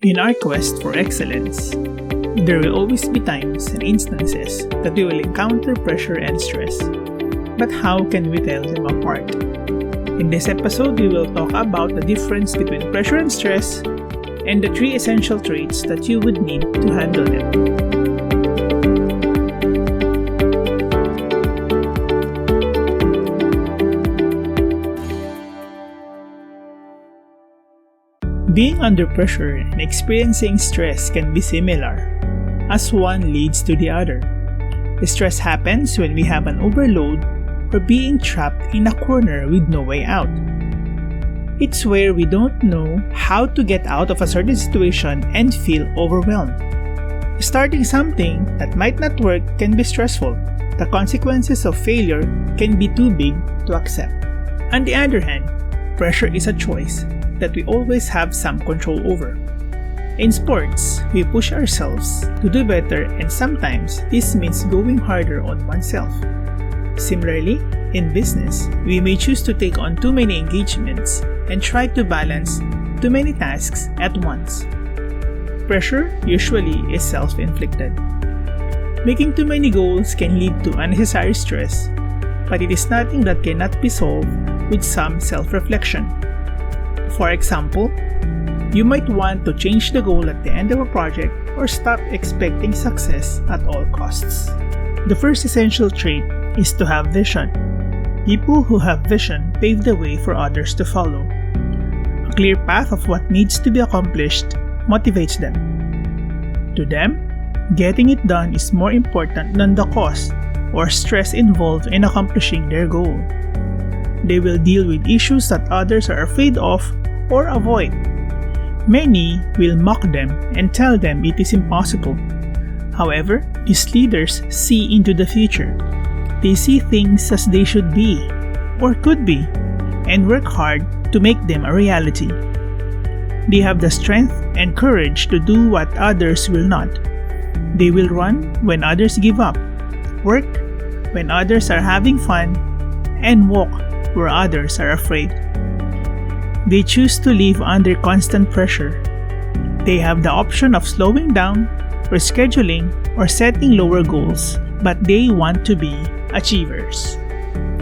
In our quest for excellence, there will always be times and instances that we will encounter pressure and stress. But how can we tell them apart? In this episode, we will talk about the difference between pressure and stress and the 3 essential traits that you would need to handle them. Being under pressure and experiencing stress can be similar, as one leads to the other. The stress happens when we have an overload or being trapped in a corner with no way out. It's where we don't know how to get out of a certain situation and feel overwhelmed. Starting something that might not work can be stressful. The consequences of failure can be too big to accept. On the other hand, pressure is a choice that we always have some control over. In sports, we push ourselves to do better, and sometimes this means going harder on oneself. Similarly, in business, we may choose to take on too many engagements and try to balance too many tasks at once. Pressure usually is self-inflicted. Making too many goals can lead to unnecessary stress, but it is nothing that cannot be solved with some self-reflection. For example, you might want to change the goal at the end of a project or stop expecting success at all costs. The first essential trait is to have vision. People who have vision pave the way for others to follow. A clear path of what needs to be accomplished motivates them. To them, getting it done is more important than the cost or stress involved in accomplishing their goal. They will deal with issues that others are afraid of or avoid. Many will mock them and tell them it is impossible. However, these leaders see into the future. They see things as they should be or could be and work hard to make them a reality. They have the strength and courage to do what others will not. They will run when others give up, work when others are having fun, and walk where others are afraid. They choose to live under constant pressure. They have the option of slowing down, rescheduling, or setting lower goals, but they want to be achievers.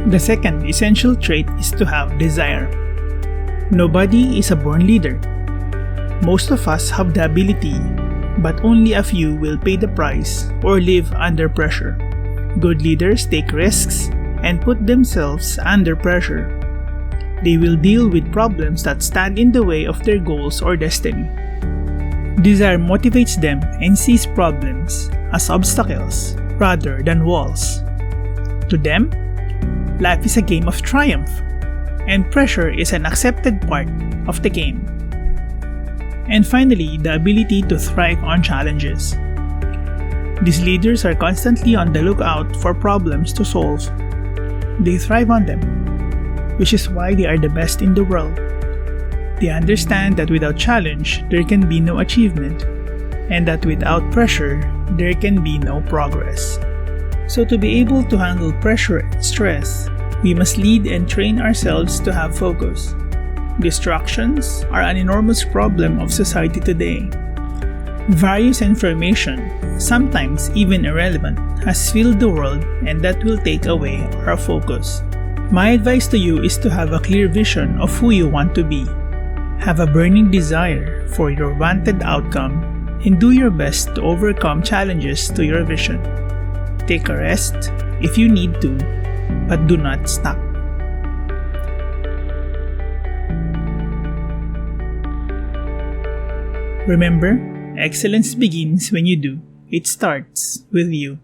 The second essential trait is to have desire. Nobody is a born leader. Most of us have the ability, but only a few will pay the price or live under pressure. Good leaders take risks and put themselves under pressure. They will deal with problems that stand in the way of their goals or destiny. Desire motivates them and sees problems as obstacles rather than walls. To them, life is a game of triumph, and pressure is an accepted part of the game. And finally, the ability to thrive on challenges. These leaders are constantly on the lookout for problems to solve. They thrive on them, which is why they are the best in the world. They understand that without challenge, there can be no achievement, and that without pressure, there can be no progress. So to be able to handle pressure and stress, we must lead and train ourselves to have focus. Distractions are an enormous problem of society today. Various information, sometimes even irrelevant, has filled the world, and that will take away our focus. My advice to you is to have a clear vision of who you want to be. Have a burning desire for your wanted outcome and do your best to overcome challenges to your vision. Take a rest if you need to, but do not stop. Remember, excellence begins when you do. It starts with you.